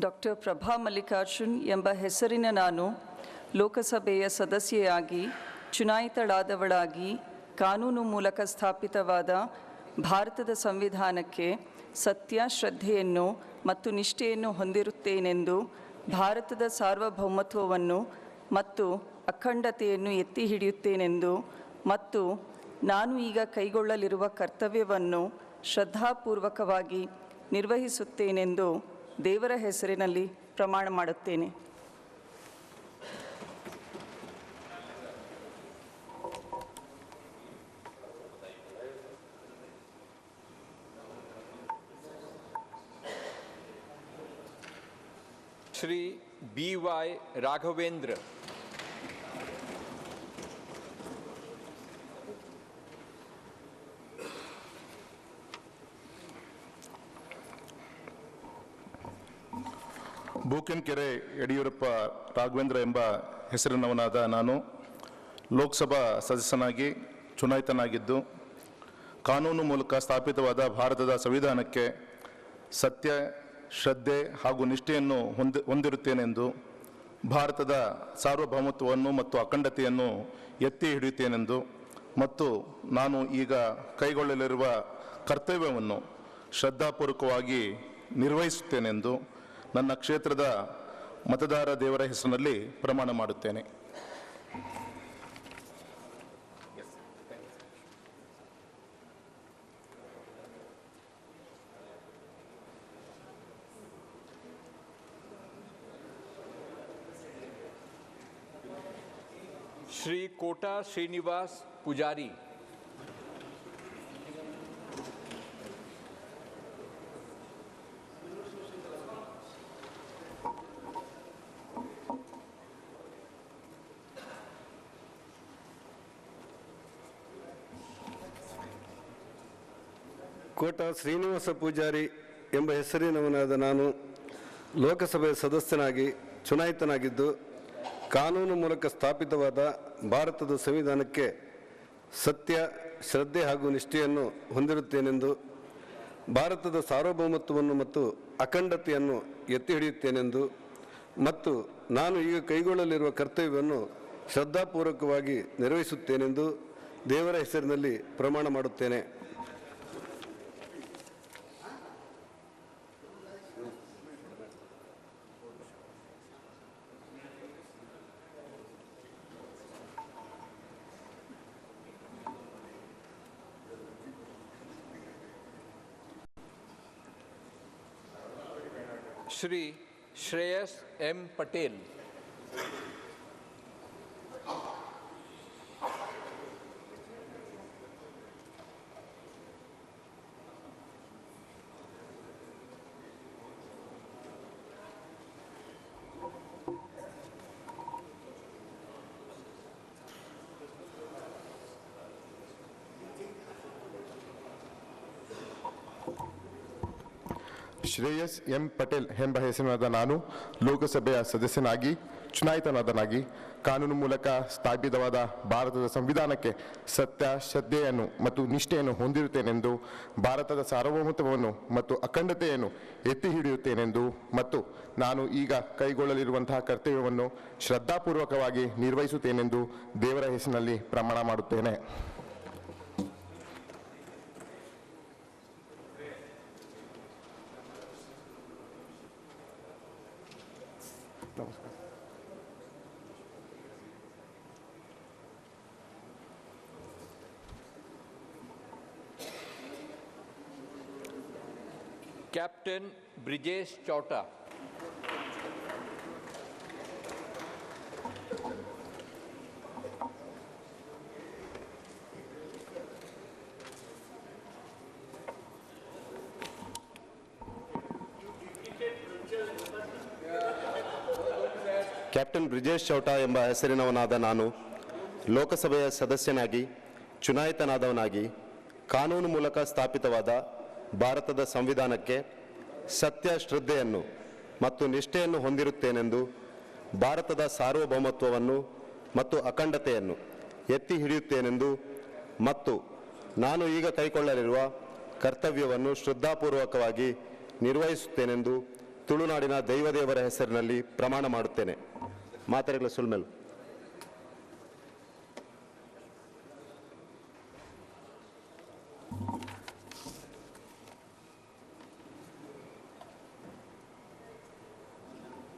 Doctor Prabha Mallikarjun ಎಂಬ ಹೆಸರಿನ ನಾನು ಲೋಕಸಭೆಯ ಸದಸ್ಯೆಯಾಗಿ ಚುನಾಯಿತಳಾದವಳಾಗಿ ಕಾನೂನು ಮೂಲಕ ಸ್ಥಾಪಿತವಾದ ಭಾರತದ ಸಂವಿಧಾನಕ್ಕೆ ಸತ್ಯ, ಶ್ರದ್ಧೆಯನ್ನು ಮತ್ತು ನಿಷ್ಠೆಯನ್ನು ಹೊಂದಿರುತ್ತೇನೆಂದು, ಭಾರತದ ಸಾರ್ವಭೌಮತ್ವವನ್ನು ಮತ್ತು ಅಖಂಡತೆಯನ್ನು ಎತ್ತಿ ಹಿಡಿಯುತ್ತೇನೆಂದು ಮತ್ತು ನಾನು ಈಗ ಕೈಗೊಳ್ಳಲಿರುವ ಕರ್ತವ್ಯವನ್ನು ಶ್ರದ್ಧಾಪೂರ್ವಕವಾಗಿ ನಿರ್ವಹಿಸುತ್ತೇನೆಂದು ದೇವರ ಹೆಸರಿನಲ್ಲಿ ಪ್ರಮಾಣ ಮಾಡುತ್ತೇನೆ. श्री B.Y. राघवेंद्र. ಬೂಕನಕೆರೆ ಯಡಿಯೂರಪ್ಪ ರಾಘವೇಂದ್ರ ಎಂಬ ಹೆಸರಿನವನಾದ ನಾನು ಲೋಕಸಭಾ ಸದಸ್ಯನಾಗಿ ಚುನಾಯಿತನಾಗಿದ್ದು, ಕಾನೂನು ಮೂಲಕ ಸ್ಥಾಪಿತವಾದ ಭಾರತದ ಸಂವಿಧಾನಕ್ಕೆ ಸತ್ಯ, ಶ್ರದ್ಧೆ ಹಾಗೂ ನಿಷ್ಠೆಯನ್ನು ಹೊಂದಿರುತ್ತೇನೆಂದು, ಭಾರತದ ಸಾರ್ವಭೌಮತ್ವವನ್ನು ಮತ್ತು ಅಖಂಡತೆಯನ್ನು ಎತ್ತಿ ಹಿಡಿಯುತ್ತೇನೆಂದು ಮತ್ತು ನಾನು ಈಗ ಕೈಗೊಳ್ಳಲಿರುವ ಕರ್ತವ್ಯವನ್ನು ಶ್ರದ್ಧಾಪೂರ್ವಕವಾಗಿ ನಿರ್ವಹಿಸುತ್ತೇನೆಂದು ನನ್ನ ಕ್ಷೇತ್ರದ ಮತದಾರ ದೇವರ ಹೆಸರಿನಲ್ಲಿ ಪ್ರಮಾಣ ಮಾಡುತ್ತೇನೆ. श्री कोटा श्रीनिवास पुजारी. ಕೋಟ ಶ್ರೀನಿವಾಸ ಪೂಜಾರಿ ಎಂಬ ಹೆಸರಿನವನಾದ ನಾನು ಲೋಕಸಭೆಯ ಸದಸ್ಯನಾಗಿ ಚುನಾಯಿತನಾಗಿದ್ದು, ಕಾನೂನು ಮೂಲಕ ಸ್ಥಾಪಿತವಾದ ಭಾರತದ ಸಂವಿಧಾನಕ್ಕೆ ಸತ್ಯ, ಶ್ರದ್ಧೆ ಹಾಗೂ ನಿಷ್ಠೆಯನ್ನು ಹೊಂದಿರುತ್ತೇನೆಂದು, ಭಾರತದ ಸಾರ್ವಭೌಮತ್ವವನ್ನು ಮತ್ತು ಅಖಂಡತೆಯನ್ನು ಎತ್ತಿ ಹಿಡಿಯುತ್ತೇನೆಂದು ಮತ್ತು ನಾನು ಈಗ ಕೈಗೊಳ್ಳಲಿರುವ ಕರ್ತವ್ಯವನ್ನು ಶ್ರದ್ಧಾಪೂರ್ವಕವಾಗಿ ನಿರ್ವಹಿಸುತ್ತೇನೆಂದು ದೇವರ ಹೆಸರಿನಲ್ಲಿ ಪ್ರಮಾಣ ಮಾಡುತ್ತೇನೆ. श्री श्रेयस M. पटेल. ಶ್ರೇಯಸ್ ಎಂ ಪಟೇಲ್ ಎಂಬ ಹೆಸರಿನಾದ ನಾನು ಲೋಕಸಭೆಯ ಸದಸ್ಯನಾಗಿ ಚುನಾಯಿತನಾದನಾಗಿ ಕಾನೂನು ಮೂಲಕ ಸ್ಥಾಪಿತವಾದ ಭಾರತದ ಸಂವಿಧಾನಕ್ಕೆ ಸತ್ಯ, ಶ್ರದ್ಧೆಯನ್ನು ಮತ್ತು ನಿಷ್ಠೆಯನ್ನು ಹೊಂದಿರುತ್ತೇನೆಂದು, ಭಾರತದ ಸಾರ್ವಭೌಮತ್ವವನ್ನು ಮತ್ತು ಅಖಂಡತೆಯನ್ನು ಎತ್ತಿ ಹಿಡಿಯುತ್ತೇನೆಂದು ಮತ್ತು ನಾನು ಈಗ ಕೈಗೊಳ್ಳಲಿರುವಂತಹ ಕರ್ತವ್ಯವನ್ನು ಶ್ರದ್ಧಾಪೂರ್ವಕವಾಗಿ ನಿರ್ವಹಿಸುತ್ತೇನೆಂದು ದೇವರ ಹೆಸರಿನಲ್ಲಿ ಪ್ರಮಾಣ ಮಾಡುತ್ತೇನೆ. कैप्टन ब्रिजेश चौटा. ಕ್ಯಾಪ್ಟನ್ ಬ್ರಿಜೇಶ್ ಚೌಟಾ ಎಂಬ ಹೆಸರಿನವನಾದ ನಾನು ಲೋಕಸಭೆಯ ಸದಸ್ಯನಾಗಿ ಚುನಾಯಿತನಾದವನಾಗಿ ಕಾನೂನು ಮೂಲಕ ಸ್ಥಾಪಿತವಾದ ಭಾರತದ ಸಂವಿಧಾನಕ್ಕೆ ಸತ್ಯ, ಶ್ರದ್ಧೆಯನ್ನು ಮತ್ತು ನಿಷ್ಠೆಯನ್ನು ಹೊಂದಿರುತ್ತೇನೆಂದು, ಭಾರತದ ಸಾರ್ವಭೌಮತ್ವವನ್ನು ಮತ್ತು ಅಖಂಡತೆಯನ್ನು ಎತ್ತಿ ಹಿಡಿಯುತ್ತೇನೆಂದು ಮತ್ತು ನಾನು ಈಗ ಕೈಗೊಳ್ಳಲಿರುವ ಕರ್ತವ್ಯವನ್ನು ಶ್ರದ್ಧಾಪೂರ್ವಕವಾಗಿ ನಿರ್ವಹಿಸುತ್ತೇನೆಂದು ತುಳುನಾಡಿನ ದೈವದೇವರ ಹೆಸರಿನಲ್ಲಿ ಪ್ರಮಾಣ ಮಾಡುತ್ತೇನೆ. ಮಾತೆರೆಗ್ಲ ಸುಲ್ಮೆಲು.